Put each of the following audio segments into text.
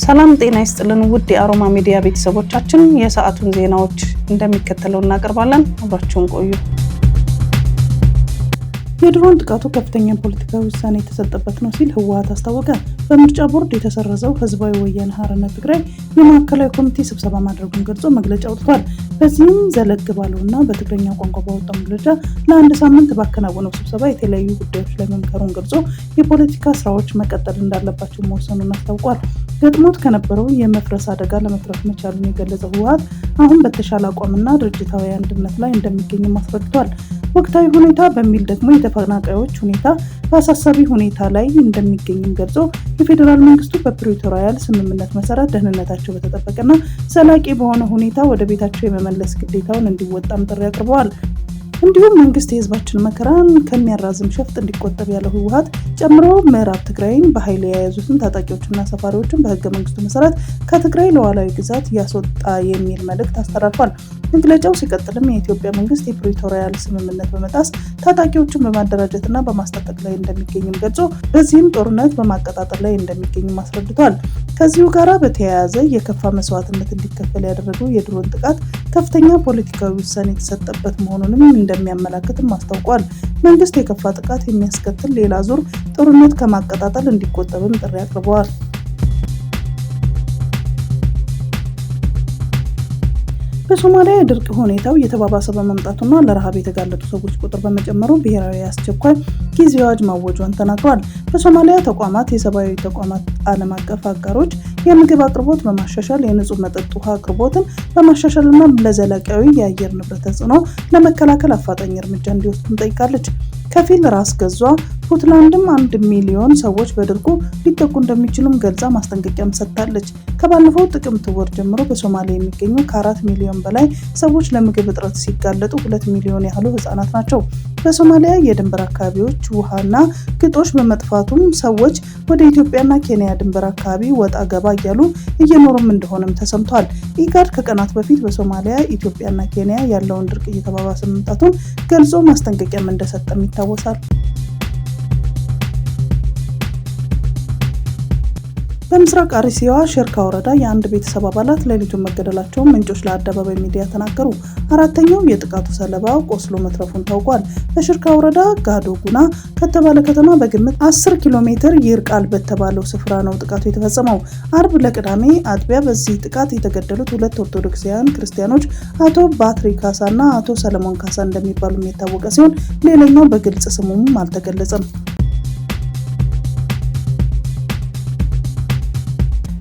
ሰላም ጤና ይስጥልን ውድ የአሮማ ሚዲያ ቤተሰቦቻችን፣ የሰዓቱን ዜናዎች እንደሚከተለው እናቀርባለን። አብራችሁን ቆዩ። የድሮን ጥቃቱ ከፍተኛ ፖለቲካዊ ውሳኔ የተሰጠበት ነው ሲል ህወሓት አስታወቀ። በምርጫ ቦርድ የተሰረዘው ህዝባዊ ወያነ ሓርነት ትግራይ የማዕከላዊ ኮሚቴ ስብሰባ ማድረጉን ገልጾ መግለጫ አውጥቷል። በዚህም ዘለግ ባለውና በትግርኛ ቋንቋ ባወጣው መግለጫ ለአንድ ሳምንት ባከናወነው ስብሰባ የተለያዩ ጉዳዮች ላይ መምከሩን ገልጾ የፖለቲካ ስራዎች መቀጠል እንዳለባቸው መወሰኑን አስታውቋል። ገጥሞት ከነበረው የመፍረስ አደጋ ለመትረፍ መቻሉን የገለጸው ህወሓት አሁን በተሻለ አቋምና ድርጅታዊ አንድነት ላይ እንደሚገኝም አስረድቷል። ወቅታዊ ሁኔታ በሚል ደግሞ የተፈናቃዮች ሁኔታ በአሳሳቢ ሁኔታ ላይ እንደሚገኝም ገልጾ የፌዴራል መንግስቱ በፕሪቶሪያ ስምምነት መሰረት ደህንነታቸው በተጠበቀና ዘላቂ በሆነ ሁኔታ ወደ ቤታቸው የመመለስ ግዴታውን እንዲወጣም ጥሪ አቅርበዋል። እንዲሁም መንግስት የህዝባችን መከራን ከሚያራዝም ሸፍጥ እንዲቆጠብ ያለው ህወሓት ጨምሮ ምዕራብ ትግራይን በኃይል የያዙትን ታጣቂዎችና ሰፋሪዎችን በህገ መንግስቱ መሰረት ከትግራይ ሉዓላዊ ግዛት ያስወጣ የሚል መልእክት አስተላልፏል። መግለጫው ሲቀጥልም የኢትዮጵያ መንግስት የፕሪቶሪያ ስምምነት በመጣስ ታጣቂዎችን በማደራጀትና በማስታጠቅ ላይ እንደሚገኝም ገልጾ በዚህም ጦርነት በማቀጣጠል ላይ እንደሚገኝም አስረድቷል። ከዚሁ ጋር በተያያዘ የከፋ መስዋዕትነት እንዲከፈል ያደረገው የድሮን ጥቃት ከፍተኛ ፖለቲካዊ ውሳኔ የተሰጠበት መሆኑንም እንደሚያመላክትም አስታውቋል። መንግስት የከፋ ጥቃት የሚያስከትል ሌላ ዙር ጦርነት ከማቀጣጠል እንዲቆጠብም ጥሪ አቅርበዋል። በሶማሊያ የድርቅ ሁኔታው እየተባባሰ በመምጣቱና ለረሃብ የተጋለጡ ሰዎች ቁጥር በመጨመሩ ብሔራዊ አስቸኳይ ጊዜ አዋጅ ማወጇን ተናግሯል። በሶማሊያ ተቋማት፣ የሰብአዊ ተቋማት፣ ዓለም አቀፍ አጋሮች የምግብ አቅርቦት በማሻሻል የንጹህ መጠጥ ውሃ አቅርቦትን በማሻሻልና ለዘላቂያዊ የአየር ንብረት ተጽዕኖ ለመከላከል አፋጣኝ እርምጃ እንዲወስዱም ጠይቃለች። ከፊል ራስ ገዟ ፑንትላንድም 1 ሚሊዮን ሰዎች በድርቁ ሊጠቁ እንደሚችሉም ገልጻ ማስጠንቀቂያም ሰጥታለች። ከባለፈው ጥቅምት ወር ጀምሮ በሶማሊያ የሚገኙ ከ4 ሚሊዮን በላይ ሰዎች ለምግብ እጥረት ሲጋለጡ 2 ሚሊዮን ያህሉ ህጻናት ናቸው። በሶማሊያ የድንበር አካባቢዎች ውሃና ግጦሽ በመጥፋቱም ሰዎች ወደ ኢትዮጵያና ኬንያ ድንበር አካባቢ ወጣ ገባ እያሉ እየኖሩም እንደሆነም ተሰምቷል። ኢጋድ ከቀናት በፊት በሶማሊያ፣ ኢትዮጵያና ኬንያ ያለውን ድርቅ እየተባባሰ መምጣቱን ገልጾ ማስጠንቀቂያም እንደሰጠም ይታወሳል። በምስራቅ አርሲዋ ሸርካ ወረዳ የአንድ ቤተሰብ አባላት ሌሊቱን መገደላቸውን ምንጮች ለአደባባይ ሚዲያ ተናገሩ። አራተኛው የጥቃቱ ሰለባ ቆስሎ መትረፉን ታውቋል። በሸርካ ወረዳ ጋዶ ጉና ከተባለ ከተማ በግምት 10 ኪሎ ሜትር ይርቃል በተባለው ስፍራ ነው ጥቃቱ የተፈጸመው። አርብ ለቅዳሜ አጥቢያ በዚህ ጥቃት የተገደሉት 2 ኦርቶዶክሳውያን ክርስቲያኖች አቶ ባትሪ ካሳና አቶ ሰለሞን ካሳ እንደሚባሉም የታወቀ ሲሆን ሌላኛው በግልጽ ስሙም አልተገለጸም።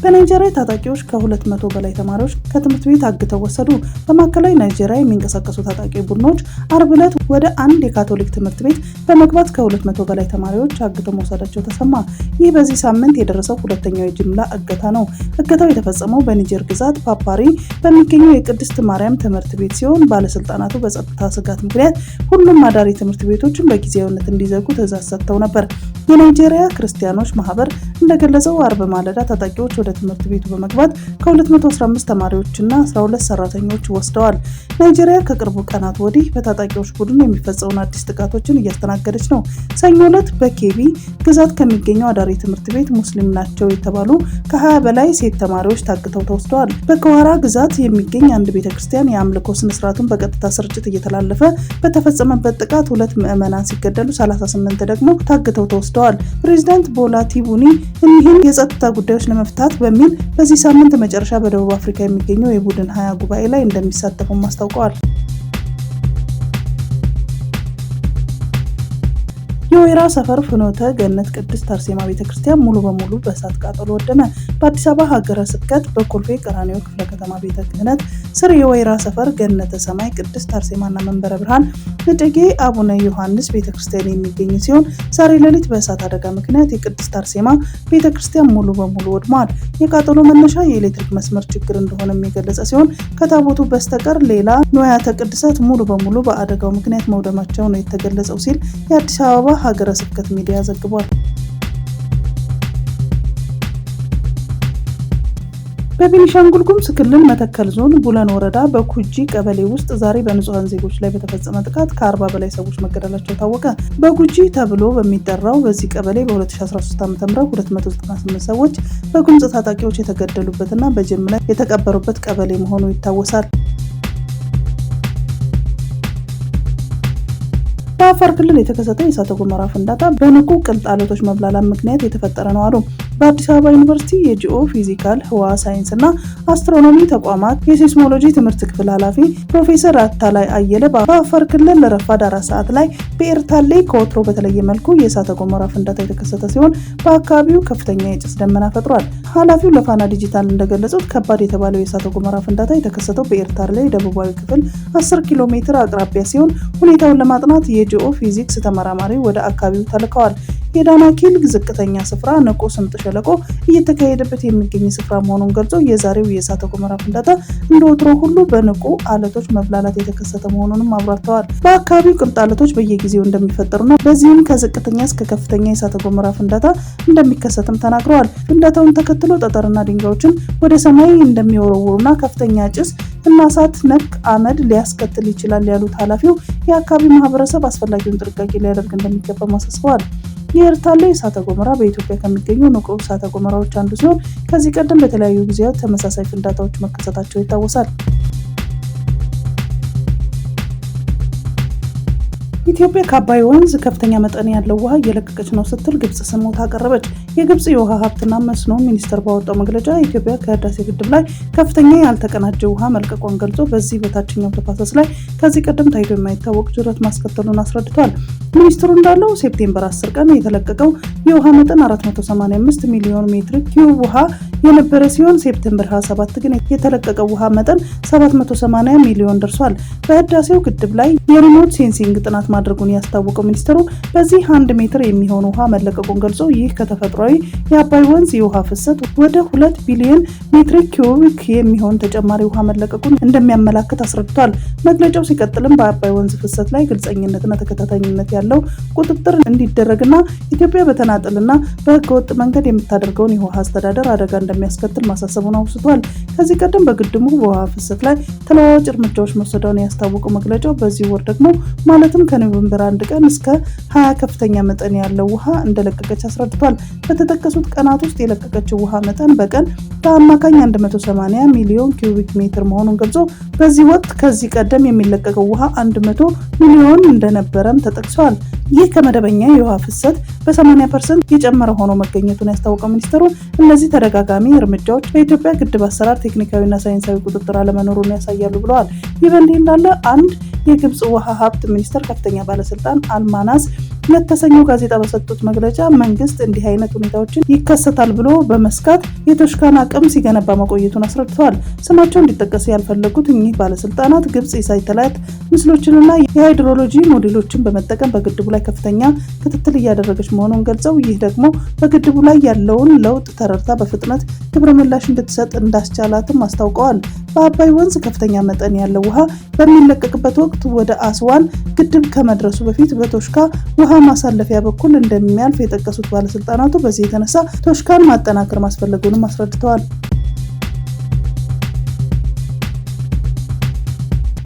በናይጄሪያ ታጣቂዎች ከ200 በላይ ተማሪዎች ከትምህርት ቤት አግተው ወሰዱ። በማዕከላዊ ናይጄሪያ የሚንቀሳቀሱ ታጣቂ ቡድኖች አርብ ዕለት ወደ አንድ የካቶሊክ ትምህርት ቤት በመግባት ከ200 በላይ ተማሪዎች አግተው መውሰዳቸው ተሰማ። ይህ በዚህ ሳምንት የደረሰው ሁለተኛው የጅምላ እገታ ነው። እገታው የተፈጸመው በኒጀር ግዛት ፓፓሪ በሚገኘው የቅድስት ማርያም ትምህርት ቤት ሲሆን ባለስልጣናቱ በጸጥታ ስጋት ምክንያት ሁሉም አዳሪ ትምህርት ቤቶችን በጊዜያዊነት እንዲዘጉ ትዕዛዝ ሰጥተው ነበር። የናይጄሪያ ክርስቲያኖች ማህበር እንደገለጸው አርብ ማለዳ ታጣቂዎች ወደ ትምህርት ቤቱ በመግባት ከ215 ተማሪዎችና 12 ሰራተኞች ወስደዋል። ናይጄሪያ ከቅርቡ ቀናት ወዲህ በታጣቂዎች ቡድን የሚፈጸሙን አዲስ ጥቃቶችን እያስተናገደች ነው። ሰኞ ዕለት በኬቢ ግዛት ከሚገኘው አዳሪ ትምህርት ቤት ሙስሊም ናቸው የተባሉ ከ20 በላይ ሴት ተማሪዎች ታግተው ተወስደዋል። በከዋራ ግዛት የሚገኝ አንድ ቤተክርስቲያን የአምልኮ ስነስርዓቱን በቀጥታ ስርጭት እየተላለፈ በተፈጸመበት ጥቃት 2 ምዕመናን ሲገደሉ 38 ደግሞ ታግተው ተወስደዋል። ፕሬዚዳንት ቦላ ቲኑቡ እኒህን የጸጥታ ጉዳዮች ለመፍታት በሚል በዚህ ሳምንት መጨረሻ በደቡብ አፍሪካ የሚገኘው የቡድን 20 ጉባኤ ላይ እንደሚሳተፉም አስታውቀዋል። የወይራ ሰፈር ፍኖተ ገነት ቅድስት አርሴማ ቤተክርስቲያን ሙሉ በሙሉ በእሳት ቃጠሎ ወደመ። በአዲስ አበባ ሀገረ ስብከት በኮልፌ ቀራኒዮ ክፍለ ከተማ ቤተ ክህነት ስር የወይራ ሰፈር ገነተ ሰማይ ቅድስት አርሴማና መንበረ ብርሃን እጨጌ አቡነ ዮሐንስ ቤተክርስቲያን የሚገኝ ሲሆን ዛሬ ሌሊት በእሳት አደጋ ምክንያት የቅድስት አርሴማ ቤተክርስቲያን ሙሉ በሙሉ ወድሟል። የቃጠሎ መነሻ የኤሌክትሪክ መስመር ችግር እንደሆነም የገለጸ ሲሆን ከታቦቱ በስተቀር ሌላ ንዋያተ ቅድሳት ሙሉ በሙሉ በአደጋው ምክንያት መውደማቸው ነው የተገለጸው ሲል የአዲስ አበባ ሀገረ ስብከት ሚዲያ ዘግቧል። በቤኒሻንጉል ጉሙዝ ክልል መተከል ዞን ቡለን ወረዳ በኩጂ ቀበሌ ውስጥ ዛሬ በንጹሃን ዜጎች ላይ በተፈጸመ ጥቃት ከ40 በላይ ሰዎች መገደላቸው ታወቀ። በኩጂ ተብሎ በሚጠራው በዚህ ቀበሌ በ2013 ዓ.ም 298 ሰዎች በጉሙዝ ታጣቂዎች የተገደሉበትና በጅምላ የተቀበሩበት ቀበሌ መሆኑ ይታወሳል። በአፋር ክልል የተከሰተው የእሳተ ገሞራ ፍንዳታ በንቁ ቅልጥ አለቶች መብላላት ምክንያት የተፈጠረ ነው አሉ በአዲስ አበባ ዩኒቨርሲቲ የጂኦ ፊዚካል ህዋ ሳይንስ እና አስትሮኖሚ ተቋማት የሴስሞሎጂ ትምህርት ክፍል ኃላፊ ፕሮፌሰር አታላይ አየለ በአፋር ክልል ለረፋድ 4 ሰዓት ላይ በኤርታሌ ከወትሮ በተለየ መልኩ የእሳተ ገሞራ ፍንዳታ የተከሰተ ሲሆን በአካባቢው ከፍተኛ የጭስ ደመና ፈጥሯል። ኃላፊው ለፋና ዲጂታል እንደገለጹት ከባድ የተባለው የእሳተ ገሞራ ፍንዳታ የተከሰተው በኤርታሌ ደቡባዊ ክፍል 10 ኪሎ ሜትር አቅራቢያ ሲሆን ሁኔታውን ለማጥናት የጂኦ ፊዚክስ ተመራማሪ ወደ አካባቢው ተልከዋል። የዳናኪል ዝቅተኛ ስፍራ ንቁ ስምጥ ሸለቆ እየተካሄደበት የሚገኝ ስፍራ መሆኑን ገልጾ የዛሬው የእሳተ ገሞራ ፍንዳታ እንደ ወትሮ ሁሉ በንቁ አለቶች መብላላት የተከሰተ መሆኑንም አብራርተዋል። በአካባቢው ቅልጥ አለቶች በየጊዜው እንደሚፈጠሩና በዚህም ከዝቅተኛ እስከ ከፍተኛ የእሳተ ገሞራ ፍንዳታ እንደሚከሰትም ተናግረዋል። ፍንዳታውን ተከትሎ ጠጠርና ድንጋዮችን ወደ ሰማይ እንደሚወረውሩና ከፍተኛ ጭስ እና እሳት ነክ አመድ ሊያስከትል ይችላል ያሉት ኃላፊው የአካባቢው ማህበረሰብ አስፈላጊውን ጥንቃቄ ሊያደርግ እንደሚገባ አሳስበዋል። የኤርታሌ እሳተ ገሞራ በኢትዮጵያ ከሚገኙ ንቁ እሳተ ገሞራዎች አንዱ ሲሆን ከዚህ ቀደም በተለያዩ ጊዜያት ተመሳሳይ ፍንዳታዎች መከሰታቸው ይታወሳል። ኢትዮጵያ ከአባይ ወንዝ ከፍተኛ መጠን ያለው ውሃ እየለቀቀች ነው ስትል ግብጽ ስሞታ አቀረበች። የግብጽ የውሃ ሀብትና መስኖ ሚኒስቴር ባወጣው መግለጫ ኢትዮጵያ ከህዳሴ ግድብ ላይ ከፍተኛ ያልተቀናጀ ውሃ መልቀቋን ገልጾ በዚህ በታችኛው ተፋሰስ ላይ ከዚህ ቀደም ታይቶ የማይታወቅ ጅረት ማስከተሉን አስረድቷል። ሚኒስትሩ እንዳለው ሴፕቴምበር 10 ቀን የተለቀቀው የውሃ መጠን 485 ሚሊዮን ሜትር ኪዩብ ውሃ የነበረ ሲሆን ሴፕቴምበር 27 ግን የተለቀቀው ውሃ መጠን 780 ሚሊዮን ደርሷል። በህዳሴው ግድብ ላይ የሪሞት ሴንሲንግ ጥናት ማድረጉን ያስታወቀው ሚኒስትሩ በዚህ 1 ሜትር የሚሆን ውሃ መለቀቁን ገልጾ ይህ ከተፈጥሯዊ የአባይ ወንዝ የውሃ ፍሰት ወደ 2 ቢሊዮን ሜትር ኪዩቢክ የሚሆን ተጨማሪ ውሃ መለቀቁን እንደሚያመላክት አስረድቷል። መግለጫው ሲቀጥልም በአባይ ወንዝ ፍሰት ላይ ግልጸኝነትና ተከታታይነት ያለው ቁጥጥር እንዲደረግና ኢትዮጵያ በተናጠልና በህገወጥ መንገድ የምታደርገውን የውሃ አስተዳደር አደጋ እንደሚያስከትል ማሳሰቡን አውስቷል። ከዚህ ቀደም በግድቡ በውሃ ፍሰት ላይ ተለዋዋጭ እርምጃዎች መውሰዷን ያስታወቀው መግለጫው በዚህ ወር ደግሞ ማለትም ከኖቬምበር 1 ቀን እስከ 20 ከፍተኛ መጠን ያለው ውሃ እንደለቀቀች አስረድቷል። በተጠቀሱት ቀናት ውስጥ የለቀቀችው ውሃ መጠን በቀን በአማካኝ 180 ሚሊዮን ኪዩቢክ ሜትር መሆኑን ገልጾ በዚህ ወቅት ከዚህ ቀደም የሚለቀቀው ውሃ 100 ሚሊዮን እንደነበረም ተጠቅሷል። ይህ ከመደበኛ የውሃ ፍሰት በ80% የጨመረ ሆኖ መገኘቱን ያስታወቀው ሚኒስትሩ እነዚህ ተደጋጋሚ እርምጃዎች በኢትዮጵያ ግድብ አሰራር ቴክኒካዊና ሳይንሳዊ ቁጥጥር አለመኖሩን ያሳያሉ ብለዋል። ይህ በእንዲህ እንዳለ አንድ የግብጽ ውሃ ሀብት ሚኒስቴር ከፍተኛ ባለስልጣን አልማናስ ለተሰኘው ጋዜጣ በሰጡት መግለጫ መንግስት እንዲህ አይነት ሁኔታዎችን ይከሰታል ብሎ በመስጋት የቶሽካን አቅም ሲገነባ መቆየቱን አስረድተዋል። ስማቸው እንዲጠቀስ ያልፈለጉት እኚህ ባለስልጣናት ግብጽ የሳተላይት ምስሎችንና የሃይድሮሎጂ ሞዴሎችን በመጠቀም በግድቡ ላይ ከፍተኛ ክትትል እያደረገች መሆኑን ገልጸው ይህ ደግሞ በግድቡ ላይ ያለውን ለውጥ ተረድታ በፍጥነት ግብረ ምላሽ እንድትሰጥ እንዳስቻላትም አስታውቀዋል። በአባይ ወንዝ ከፍተኛ መጠን ያለው ውሃ በሚለቀቅበት ወቅት ወደ አስዋን ግድብ ከመድረሱ በፊት በቶሽካ ውሃ ማሳለፊያ በኩል እንደሚያልፍ የጠቀሱት ባለስልጣናቱ በዚህ የተነሳ ቶሽካን ማጠናከር ማስፈለጉንም አስረድተዋል።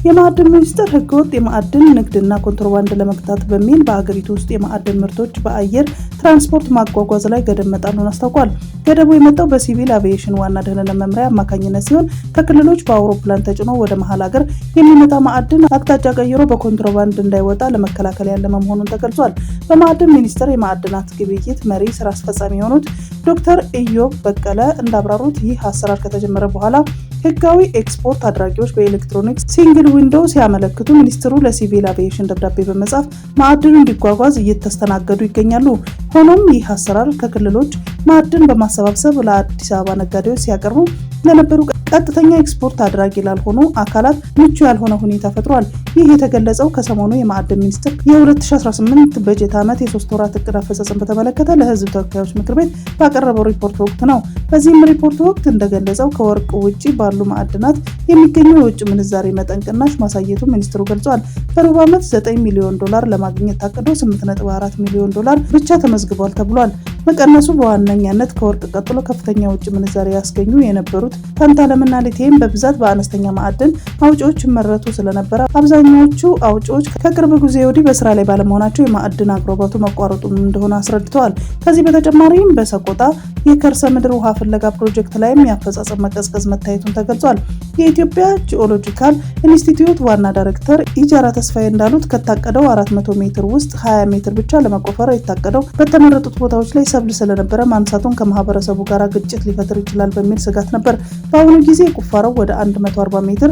የማዕድን ሚኒስቴር ህገወጥ የማዕድን ንግድና ኮንትሮባንድ ለመግታት በሚል በአገሪቱ ውስጥ የማዕድን ምርቶች በአየር ትራንስፖርት ማጓጓዝ ላይ ገደብ መጣሉን አስታውቋል። ገደቡ የመጣው በሲቪል አቪዬሽን ዋና ደህንነት መምሪያ አማካኝነት ሲሆን ከክልሎች በአውሮፕላን ተጭኖ ወደ መሀል ሀገር የሚመጣ ማዕድን አቅጣጫ ቀይሮ በኮንትሮባንድ እንዳይወጣ ለመከላከል ያለመ መሆኑን ተገልጿል። በማዕድን ሚኒስቴር የማዕድናት ግብይት መሪ ስራ አስፈጻሚ የሆኑት ዶክተር ኢዮብ በቀለ እንዳብራሩት ይህ አሰራር ከተጀመረ በኋላ ህጋዊ ኤክስፖርት አድራጊዎች በኤሌክትሮኒክስ ሲንግል ዊንዶው ሲያመለክቱ ሚኒስትሩ ለሲቪል አቪዬሽን ደብዳቤ በመጻፍ ማዕድኑ እንዲጓጓዝ እየተስተናገዱ ይገኛሉ። ሆኖም ይህ አሰራር ከክልሎች ማዕድን በማሰባሰብ ለአዲስ አበባ ነጋዴዎች ሲያቀርቡ ለነበሩ ቀጥተኛ ኤክስፖርት አድራጊ ላልሆኑ አካላት ምቹ ያልሆነ ሁኔታ ፈጥሯል። ይህ የተገለጸው ከሰሞኑ የማዕድን ሚኒስቴር የ2018 በጀት ዓመት የ3 ወራት እቅድ አፈጻጸም በተመለከተ ለህዝብ ተወካዮች ምክር ቤት ባቀረበው ሪፖርት ወቅት ነው። በዚህም ሪፖርት ወቅት እንደገለጸው ከወርቅ ውጪ ባሉ ማዕድናት የሚገኘው የውጭ ምንዛሬ መጠን ቅናሽ ማሳየቱ ሚኒስትሩ ገልጿል። በሩብ ዓመት $9 ሚሊዮን ለማግኘት ታቅዶ $8.4 ሚሊዮን ብቻ ተመዝግቧል ተብሏል። መቀነሱ በዋነኛነት ከወርቅ ቀጥሎ ከፍተኛ ውጭ ምንዛሪ ያስገኙ የነበሩት ታንታለምና ሊቲየም በብዛት በአነስተኛ ማዕድን አውጪዎች ይመረቱ ስለነበረ አብዛኛዎቹ አውጪዎች ከቅርብ ጊዜ ወዲህ በስራ ላይ ባለመሆናቸው የማዕድን አቅርቦቱ መቋረጡን እንደሆነ አስረድተዋል። ከዚህ በተጨማሪም በሰቆጣ የከርሰ ምድር ውሃ ፍለጋ ፕሮጀክት ላይም የአፈጻጸም መቀዝቀዝ መታየቱን ተገልጿል። የኢትዮጵያ ጂኦሎጂካል ኢንስቲትዩት ዋና ዳይሬክተር ኢጃራ ተስፋዬ እንዳሉት ከታቀደው 400 ሜትር ውስጥ 20 ሜትር ብቻ ለመቆፈር የታቀደው በተመረጡት ቦታዎች ላይ ሰብል ስለነበረ ማንሳቱን ከማህበረሰቡ ጋር ግጭት ሊፈጥር ይችላል በሚል ስጋት ነበር። በአሁኑ ጊዜ ቁፋሮው ወደ 140 ሜትር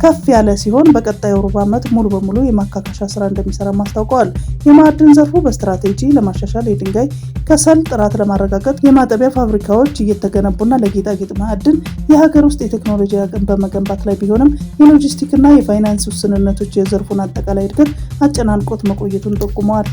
ከፍ ያለ ሲሆን በቀጣዩ ሩብ ዓመት ሙሉ በሙሉ የማካካሻ ስራ እንደሚሰራ አስታውቀዋል። የማዕድን ዘርፉ በስትራቴጂ ለማሻሻል የድንጋይ ከሰል ጥራት ለማረጋገጥ የማጠቢያ ፋብሪካዎች እየተገነቡና ለጌጣጌጥ ማዕድን የሀገር ውስጥ የቴክኖሎጂ አቅም በመገንባት ላይ ቢሆንም የሎጂስቲክና የፋይናንስ ውስንነቶች የዘርፉን አጠቃላይ እድገት አጨናንቆት መቆየቱን ጠቁመዋል።